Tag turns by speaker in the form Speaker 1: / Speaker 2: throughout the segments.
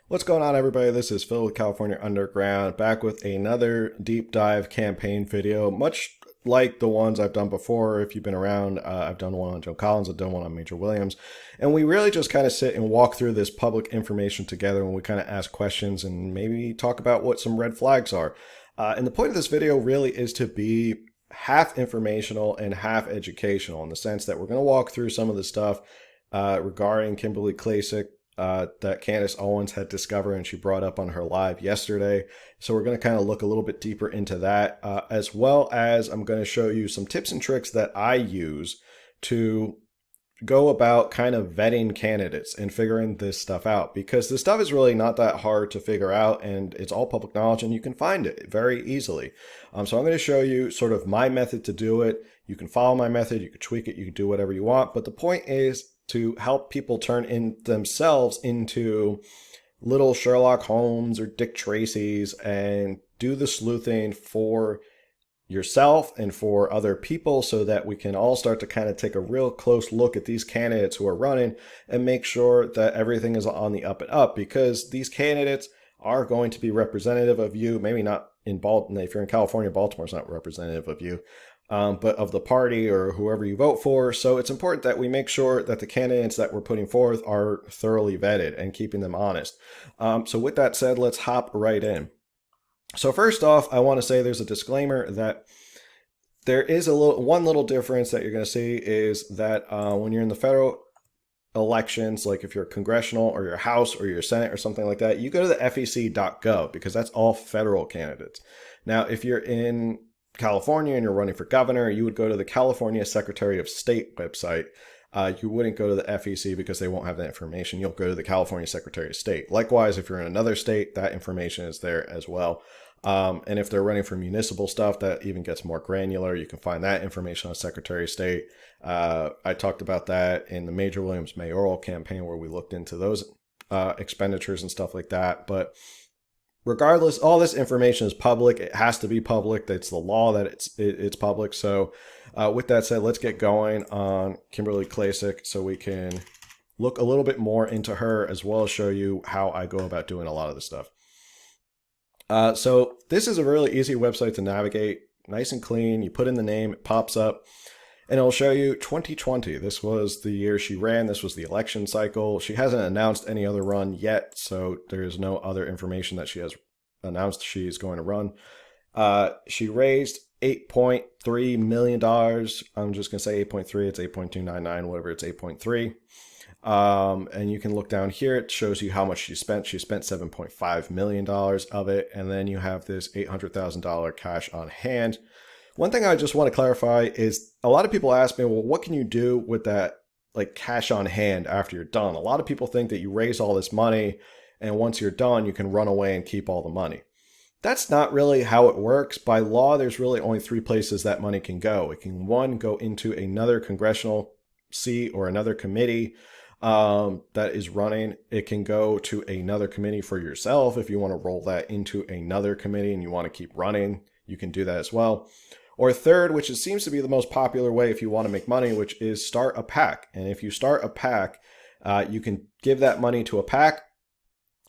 Speaker 1: What's going on, everybody? This is Phil with California Underground, back with another deep dive campaign video, much like the ones I've done before. If you've been around, I've done one on Joe Collins, I've done one on Major Williams, and we really just kind of sit and walk through this public information together, and we kind of ask questions and maybe talk about what some red flags are. And the point of this video really is to be half informational and half educational, in the sense that we're going to walk through some of the stuff regarding Kim Klacik, that Candace Owens had discovered and she brought up on her live yesterday. So we're going to kind of look a little bit deeper into that, as well as I'm going to show you some tips and tricks that I use to go about kind of vetting candidates and figuring this stuff out, because this stuff is really not that hard to figure out and it's all public knowledge and you can find it very easily. So I'm going to show you sort of my method to do it. You can follow my method, you can tweak it, you can do whatever you want, but the point is to help people turn in themselves into little Sherlock Holmes or Dick Tracys and do the sleuthing for yourself and for other people, so that we can all start to kind of take a real close look at these candidates who are running and make sure that everything is on the up and up, because these candidates are going to be representative of you. Maybe not in Baltimore. If you're in California, Baltimore's not representative of you, but of the party or whoever you vote for. So it's important that we make sure that the candidates that we're putting forth are thoroughly vetted and keeping them honest. So with that said, let's hop right in. So first off, I want to say there's a disclaimer that there is one little difference that you're going to see is that when you're in the federal elections, like if you're congressional or your House or your Senate or something like that, you go to the fec.gov, because that's all federal candidates. Now, if you're in California and you're running for governor, you would go to the California Secretary of State website. You wouldn't go to the FEC because they won't have that information. You'll go to the California Secretary of State. Likewise, if you're in another state, that information is there as well. And if they're running for municipal stuff, that even gets more granular. You can find that information on Secretary of State. I talked about that in the Major Williams mayoral campaign, where we looked into those expenditures and stuff like that. But regardless, all this information is public. It has to be public. It's the law that it's public. So with that said, let's get going on Kimberly Klacik so we can look a little bit more into her, as well as show you how I go about doing a lot of this stuff. So this is a really easy website to navigate, nice and clean. You put in the name, it pops up, and it'll show you 2020. This was the year she ran. This was the election cycle. She hasn't announced any other run yet, so there's no other information that she has announced she's going to run. She raised $8.3 million. I'm just going to say 8.3. It's 8.299, whatever. It's 8.3. And you can look down here. It shows you how much she spent. She spent $7.5 million of it. And then you have this $800,000 cash on hand. One thing I just want to clarify is a lot of people ask me, well, what can you do with that, like, cash on hand after you're done? A lot of people think that you raise all this money and once you're done, you can run away and keep all the money. That's not really how it works. By law, there's really only three places that money can go. It can, one, go into another congressional seat or another committee that is running. It can go to another committee for yourself. If you want to roll that into another committee and you want to keep running, you can do that as well. Or third, which seems to be the most popular way if you want to make money, which is start a PAC. And if you start a PAC, you can give that money to a PAC.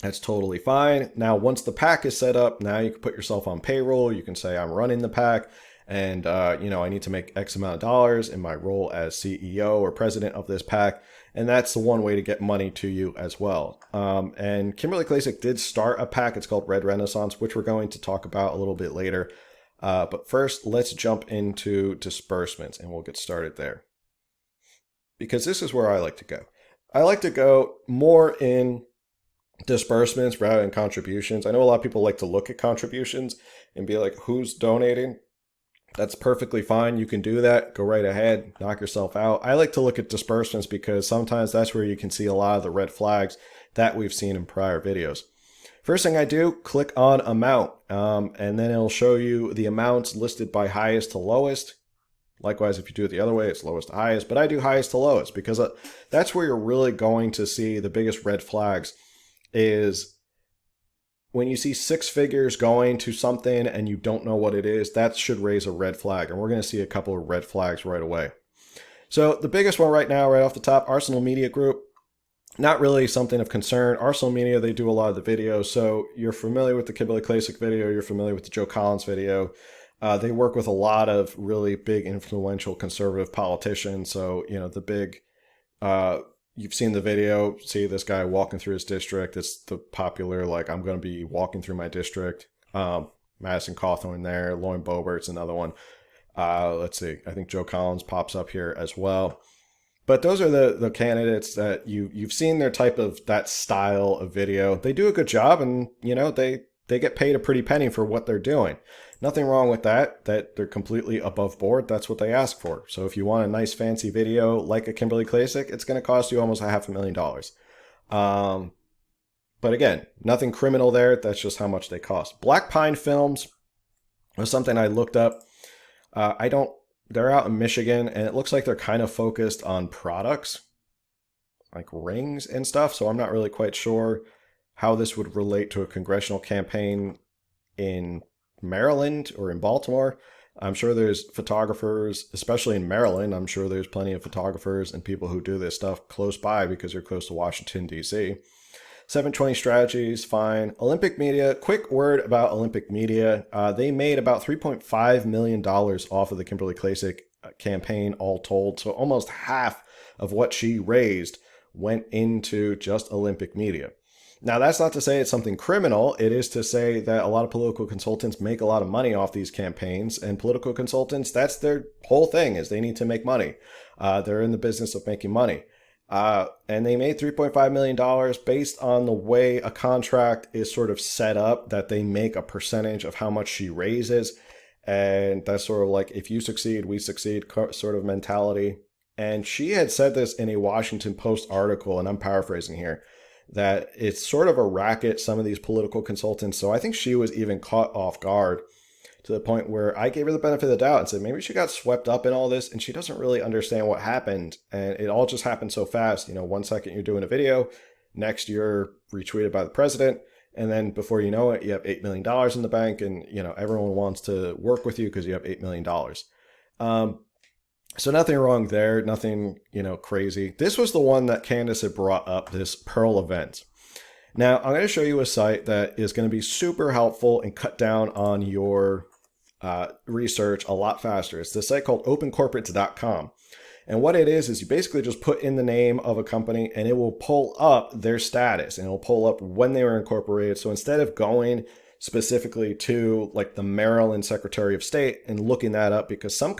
Speaker 1: That's totally fine. Now, once the PAC is set up, now you can put yourself on payroll. You can say, I'm running the PAC and, I need to make X amount of dollars in my role as CEO or president of this PAC. And that's the one way to get money to you as well. And Kimberly Klacik did start a PAC. It's called Red Renaissance, which we're going to talk about a little bit later. But first, let's jump into disbursements and we'll get started there, because this is where I like to go. I like to go more in disbursements rather than contributions. I know a lot of people like to look at contributions and be like, who's donating? That's perfectly fine. You can do that. Go right ahead. Knock yourself out. I like to look at disbursements because sometimes that's where you can see a lot of the red flags that we've seen in prior videos. First thing I do, click on amount, and then it'll show you the amounts listed by highest to lowest. Likewise, if you do it the other way, it's lowest to highest, but I do highest to lowest because that's where you're really going to see the biggest red flags. Is when you see six figures going to something and you don't know what it is, that should raise a red flag. And we're going to see a couple of red flags right away. So the biggest one right now, right off the top, Arsenal Media Group. Not really something of concern. Arsenal Media, they do a lot of the videos. So you're familiar with the Kim Klacik video. You're familiar with the Joe Collins video. They work with a lot of really big, influential conservative politicians. So, the big, uh, you've seen the video, see this guy walking through his district. It's the popular, like, I'm going to be walking through my district. Madison Cawthorn there. Lauren Boebert's another one. Let's see. I think Joe Collins pops up here as well. But those are the candidates that you've seen their type of that style of video. They do a good job, and they get paid a pretty penny for what they're doing. Nothing wrong with that. That they're completely above board. That's what they ask for. So if you want a nice fancy video like a Kim Klacik, it's going to cost you almost $500,000. But again, nothing criminal there. That's just how much they cost. Black Pine Films was something I looked up. They're out in Michigan, and it looks like they're kind of focused on products, like rings and stuff. So I'm not really quite sure how this would relate to a congressional campaign in Maryland or in Baltimore. I'm sure there's photographers, especially in Maryland. I'm sure there's plenty of photographers and people who do this stuff close by because you're close to Washington, D.C. 720 Strategies, fine. Olympic Media, quick word about Olympic Media. They made about $3.5 million off of the Kim Klacik campaign, all told. So almost half of what she raised went into just Olympic Media. Now, that's not to say it's something criminal. It is to say that a lot of political consultants make a lot of money off these campaigns, and political consultants, that's their whole thing, is they need to make money. They're in the business of making money. And they made $3.5 million based on the way a contract is sort of set up, that they make a percentage of how much she raises. And that's sort of like, if you succeed, we succeed sort of mentality. And she had said this in a Washington Post article, and I'm paraphrasing here, that it's sort of a racket, some of these political consultants. So I think she was even caught off guard, to the point where I gave her the benefit of the doubt and said, maybe she got swept up in all this and she doesn't really understand what happened. And it all just happened so fast. 1 second you're doing a video, next you're retweeted by the president. And then before you know it, you have $8 million in the bank, and, everyone wants to work with you because you have $8 million. So nothing wrong there, nothing, crazy. This was the one that Candace had brought up, this Pearl event. Now, I'm going to show you a site that is going to be super helpful and cut down on your research a lot faster. It's this site called opencorporates.com. And what it is you basically just put in the name of a company and it will pull up their status, and it'll pull up when they were incorporated. So instead of going specifically to like the Maryland Secretary of State and looking that up, because some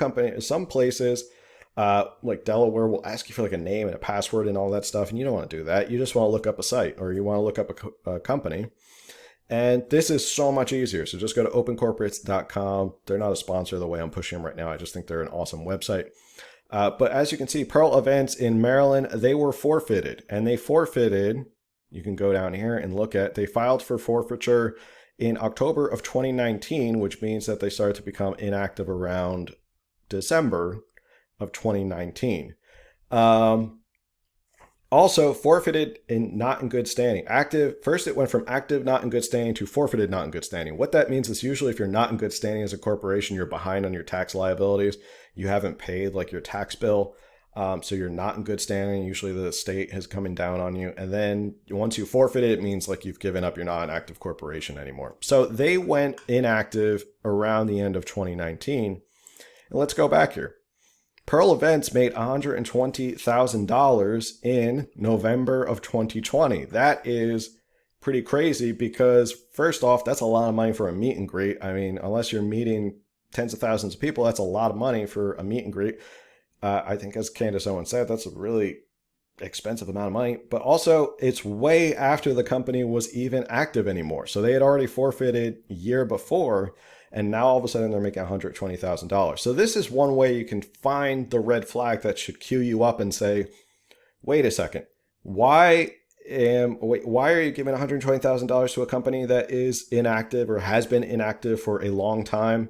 Speaker 1: places like Delaware will ask you for like a name and a password and all that stuff, and you don't want to do that. You just want to look up a site, or you want to look up a company. And this is so much easier. So just go to opencorporates.com. They're not a sponsor the way I'm pushing them right now. I just think they're an awesome website. But as you can see, Pearl Events in Maryland, they were forfeited. And they forfeited, you can go down here and look at, they filed for forfeiture in October of 2019, which means that they started to become inactive around December of 2019. Also forfeited and not in good standing. Active, first it went from active not in good standing to forfeited not in good standing. What that means is usually if you're not in good standing as a corporation, you're behind on your tax liabilities. You haven't paid like your tax bill. So you're not in good standing. Usually the state is coming down on you. And then once you forfeit it, it means like you've given up, you're not an active corporation anymore. So they went inactive around the end of 2019. And let's go back here. Pearl Events made $120,000 in November of 2020. That is pretty crazy because, first off, that's a lot of money for a meet and greet. I mean, unless you're meeting tens of thousands of people, that's a lot of money for a meet and greet. I think, as Candace Owens said, that's a really expensive amount of money. But also, it's way after the company was even active anymore. So they had already forfeited a year before, and now all of a sudden they're making $120,000. So this is one way you can find the red flag that should cue you up and say, wait a second, why are you giving $120,000 to a company that is inactive or has been inactive for a long time?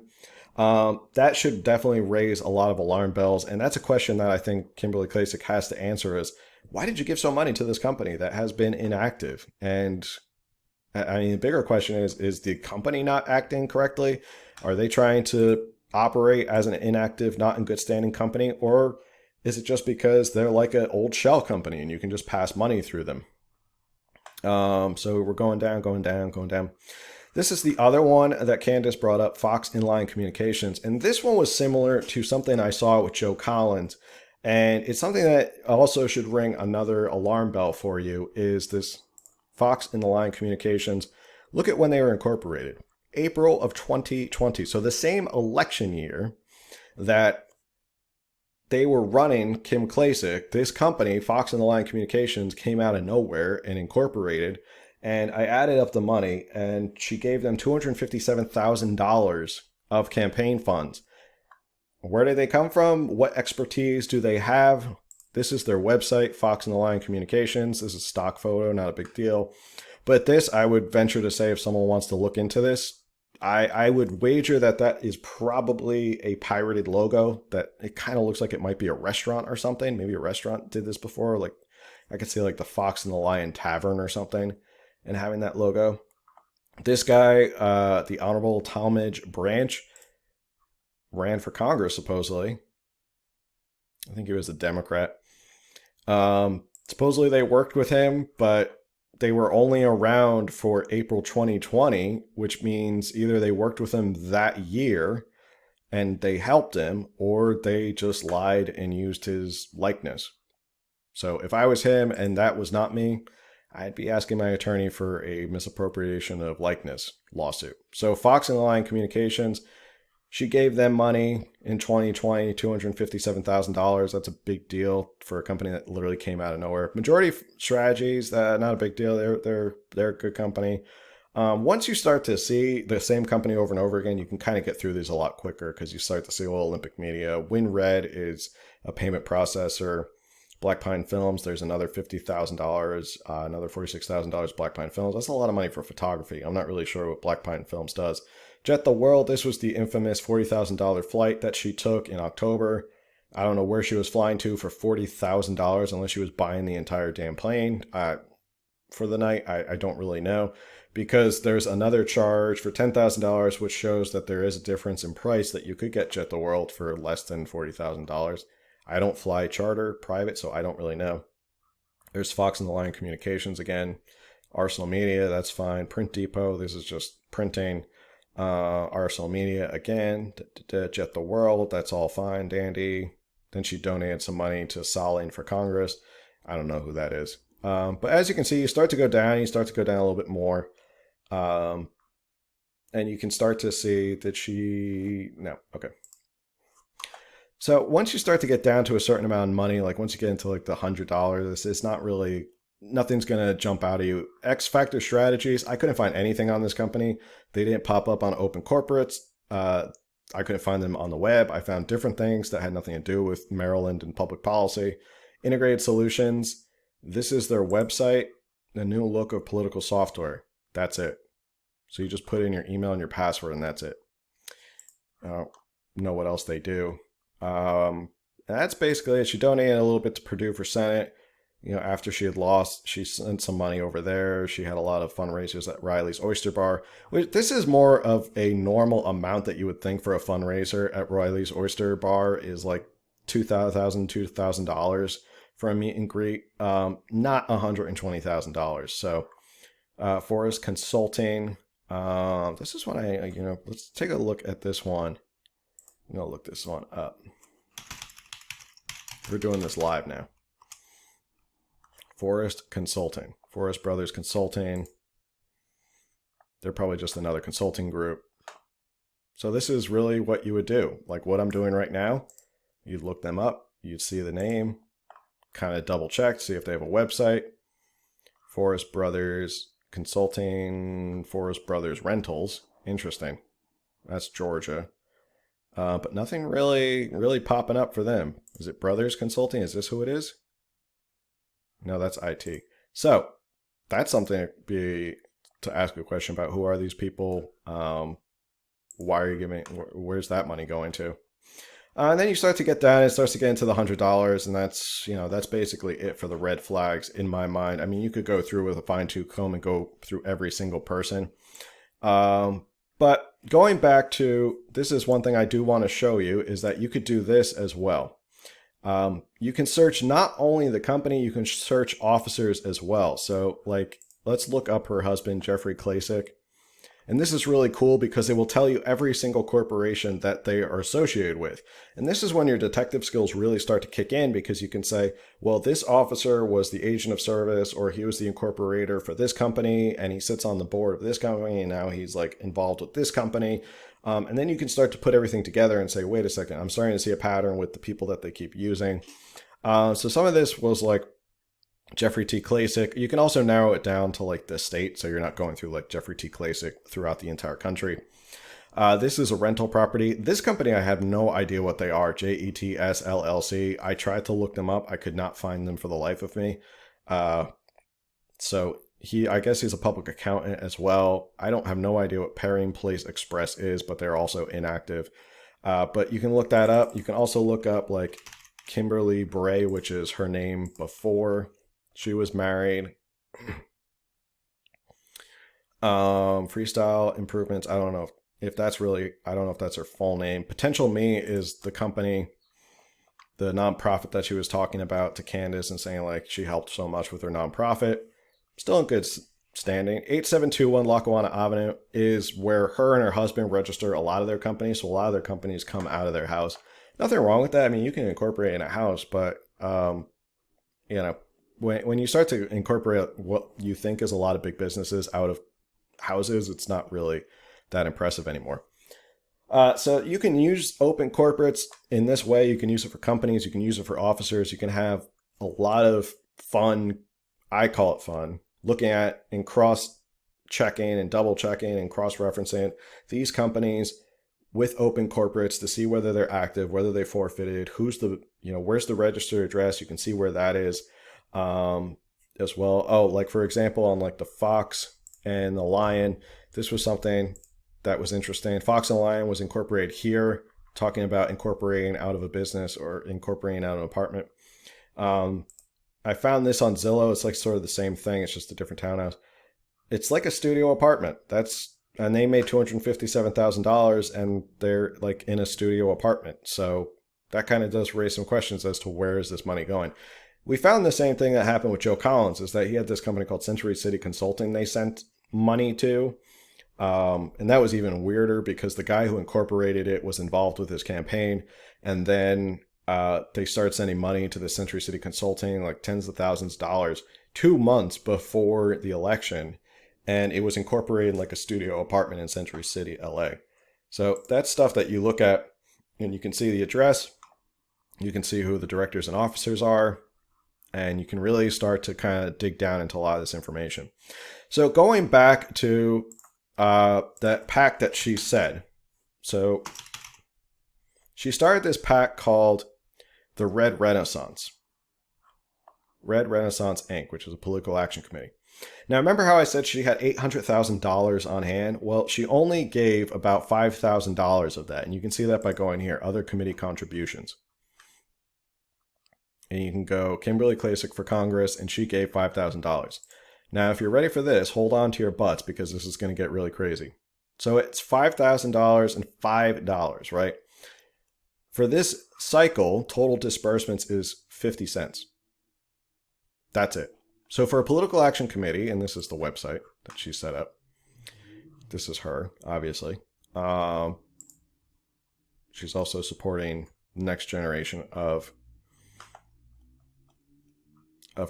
Speaker 1: That should definitely raise a lot of alarm bells. And that's a question that I think Kim Klacik has to answer is, why did you give so money to this company that has been inactive? And I mean, the bigger question is the company not acting correctly? Are they trying to operate as an inactive, not in good standing company? Or Is it just because they're like an old shell company and you can just pass money through them? So we're going down, going down, going down. This is the other one that Candace brought up, Fox Inline Communications. And this one was similar to something I saw with Joe Collins. And it's something that also should ring another alarm bell for you, is this Fox Inline Communications. Look at when they were incorporated. April of 2020. So the same election year that they were running Kim Klacik, this company, Fox Inline Communications, came out of nowhere and incorporated. And I added up the money, and she gave them $257,000 of campaign funds. Where did they come from? What expertise do they have? This is their website, Fox Inline Communications. This is a stock photo, not a big deal. But this, I would venture to say, if someone wants to look into this, I would wager that that is probably a pirated logo, that it kind of looks like it might be a restaurant or something. Maybe a restaurant did this before. Like I could see like the Fox and the Lion Tavern or something and having that logo. This guy, the Honorable Talmadge Branch, ran for Congress, supposedly. I think he was a Democrat. Supposedly they worked with him, but they were only around for April 2020, which means either they worked with him that year and they helped him, or they just lied and used his likeness. So if I was him and that was not me, I'd be asking my attorney for a misappropriation of likeness lawsuit. So Fox and Lion Communications, she gave them money in 2020, $257,000. That's a big deal for a company that literally came out of nowhere. Majority Strategies, not a big deal. They're a good company. Once you start to see the same company over and over again, you can kind of get through these a lot quicker because you start to see Olympic Media. WinRed is a payment processor. Black Pine Films, there's another $50,000, another $46,000 Black Pine Films. That's a lot of money for photography. I'm not really sure what Black Pine Films does. Jet the World, this was the infamous $40,000 flight that she took in October. I don't know where she was flying to for $40,000 unless she was buying the entire damn plane for the night. I don't really know, because there's another charge for $10,000, which shows that there is a difference in price, that you could get Jet the World for less than $40,000. I don't fly charter private, so I don't really know. There's Fox and the Lion Communications again. Arsenal Media, that's fine. Print Depot, this is just printing. Arsenal Media again. Jet the World, that's all fine, dandy. Then she donated some money to Saline for Congress. I don't know who that is. But as you can see, you start to go down. You start to go down a little bit more. And you can start to see that she... No, okay. So once you start to get down to a certain amount of money, like once you get into like the $100, it's not really, nothing's going to jump out at you. X Factor Strategies, I couldn't find anything on this company. They didn't pop up on Open Corporates. I couldn't find them on the web. I found different things that had nothing to do with Maryland and public policy. Integrated Solutions, this is their website, the new look of political software. That's it. So you just put in your email and your password and that's it. I don't know what else they do. That's basically it. She donated a little bit to Purdue for Senate. You know, after she had lost, she sent some money over there. She had a lot of fundraisers at Riley's Oyster Bar. This is more of a normal amount that you would think for a fundraiser at Riley's Oyster Bar is like $2,000 for a meet and greet, not $120,000. So, Forrest Consulting. This is what let's take a look at this one. I'm going to look this one up. We're doing this live now. Forrest Consulting. Forrest Brothers Consulting. They're probably just another consulting group. So this is really what you would do. Like what I'm doing right now. You'd look them up. You'd see the name. Kind of double check. See if they have a website. Forrest Brothers Consulting. Forrest Brothers Rentals. Interesting. That's Georgia. But nothing really popping up for them. Is it Brothers Consulting? Is this who it is? No, that's IT. So that's something to ask a question about. Who are these people? Why are you giving? Where's that money going to? And then you start to get down. It starts to get into the $100, and that's basically it for the red flags in my mind. I mean, you could go through with a fine-tooth comb and go through every single person. But going back to, this is one thing I do want to show you, is that you could do this as well. You can search not only the company, you can search officers as well. So like, let's look up her husband, Jeffrey Klacik. And this is really cool because it will tell you every single corporation that they are associated with. And this is when your detective skills really start to kick in, because you can say, well, this officer was the agent of service, or he was the incorporator for this company, and he sits on the board of this company, and now he's like involved with this company. And then you can start to put everything together and say, wait a second, I'm starting to see a pattern with the people that they keep using. So some of this was like Jeffrey T. Klacik. You can also narrow it down to like the state, so you're not going through like Jeffrey T. Klacik throughout the entire country. This is a rental property. This company, I have no idea what they are. JETS LLC. I tried to look them up. I could not find them for the life of me. So I guess he's a public accountant as well. I don't have no idea what Perrine Place Express is, but they're also inactive. But you can look that up. You can also look up like Kimberly Bray, which is her name before she was married. Freestyle Improvements. I don't know if that's her full name. Potential Me is the company, the nonprofit that she was talking about to Candace and saying like she helped so much with her nonprofit. Still in good standing. 8721 Lackawanna Avenue is where her and her husband register a lot of their companies. So a lot of their companies come out of their house. Nothing wrong with that. I mean, you can incorporate in a house, but when you start to incorporate what you think is a lot of big businesses out of houses, it's not really that impressive anymore. So you can use open corporates in this way. You can use it for companies. You can use it for officers. You can have a lot of fun. I call it fun, looking at and cross-checking and double-checking and cross-referencing these companies with open corporates to see whether they're active, whether they forfeited, where's the registered address. You can see where that is. As well. Oh, like for example, on like the Fox and the Lion, this was something that was interesting. Fox and Lion was incorporated here, talking about incorporating out of a business or incorporating out of an apartment. I found this on Zillow. It's like sort of the same thing. It's just a different townhouse. It's like a studio apartment. And they made $257,000 and they're like in a studio apartment. So that kind of does raise some questions as to where is this money going. We found the same thing that happened with Joe Collins, is that he had this company called Century City Consulting they sent money to. And that was even weirder because the guy who incorporated it was involved with his campaign. And then they started sending money to the Century City Consulting, like tens of thousands of dollars, 2 months before the election. And it was incorporated like a studio apartment in Century City, LA. So that's stuff that you look at and you can see the address. You can see who the directors and officers are. And you can really start to kind of dig down into a lot of this information. So going back to that pack that she said. So she started this pack called the Red Renaissance. Red Renaissance Inc., which is a political action committee. Now, remember how I said she had $800,000 on hand? Well, she only gave about $5,000 of that. And you can see that by going here, other committee contributions. And you can go Kimberly Klacik for Congress, and she gave $5,000. Now, if you're ready for this, hold on to your butts because this is going to get really crazy. So it's $5,000 and $5, right? For this cycle, total disbursements is 50 cents. That's it. So for a political action committee, and this is the website that she set up. This is her, obviously. She's also supporting the next generation of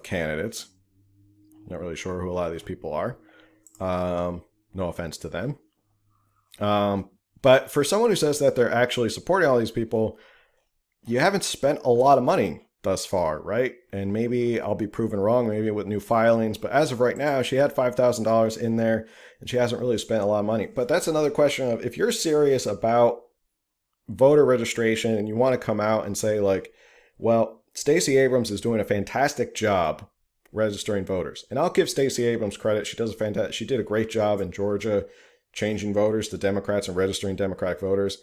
Speaker 1: candidates. Not really sure who a lot of these people are. No offense to them. But for someone who says that they're actually supporting all these people, you haven't spent a lot of money thus far, right? And maybe I'll be proven wrong, maybe with new filings. But as of right now, she had $5,000 in there, and she hasn't really spent a lot of money. But that's another question of, if you're serious about voter registration and you want to come out and say like, well, Stacey Abrams is doing a fantastic job registering voters. And I'll give Stacey Abrams credit. She did a great job in Georgia, changing voters to Democrats and registering Democratic voters.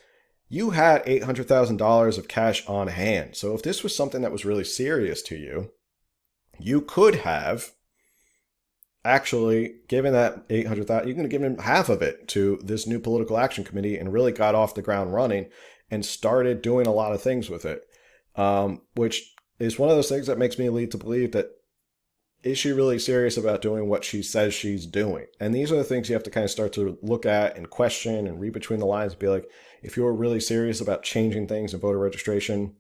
Speaker 1: You had $800,000 of cash on hand. So if this was something that was really serious to you, you could have actually given that $800,000, you can give him half of it to this new political action committee and really got off the ground running and started doing a lot of things with it. which is one of those things that makes me lead to believe that is she really serious about doing what she says she's doing? And these are the things you have to kind of start to look at and question and read between the lines and be like, if you're really serious about changing things in voter registration,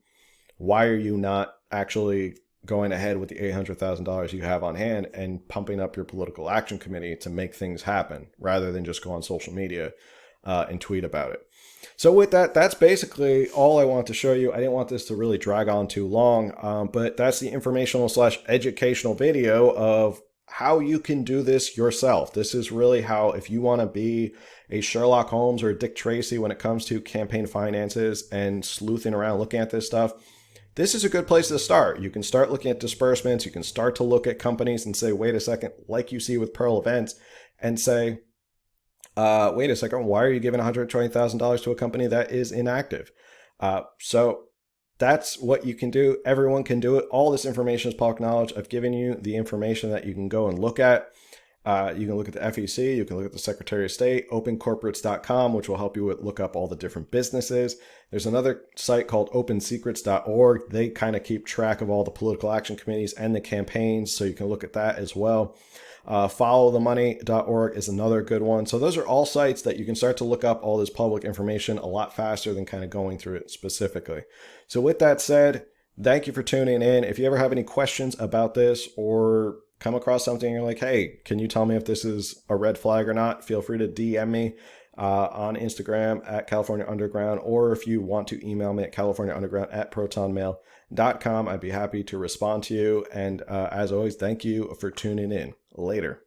Speaker 1: why are you not actually going ahead with the $800,000 you have on hand and pumping up your political action committee to make things happen rather than just go on social media and tweet about it? So with that, that's basically all I want to show you. I didn't want this to really drag on too long, but that's the informational / educational video of how you can do this yourself. This is really how, if you want to be a Sherlock Holmes or a Dick Tracy when it comes to campaign finances and sleuthing around looking at this stuff, this is a good place to start. You can start looking at disbursements. You can start to look at companies and say, wait a second, like you see with Pearl Events, and say, wait a second, why are you giving $120,000 to a company that is inactive? So that's what you can do. Everyone can do it. All this information is public knowledge. I've given you the information that you can go and look at. You can look at the FEC. You can look at the Secretary of State, opencorporates.com, which will help you look up all the different businesses. There's another site called opensecrets.org. They kind of keep track of all the political action committees and the campaigns, so you can look at that as well. Followthemoney.org is another good one. So those are all sites that you can start to look up all this public information a lot faster than kind of going through it specifically. So with that said, thank you for tuning in. If you ever have any questions about this or come across something and you're like, hey, can you tell me if this is a red flag or not? Feel free to DM me on Instagram at California Underground, or if you want to email me at californiaunderground@protonmail.com, I'd be happy to respond to you. And as always, thank you for tuning in. Later.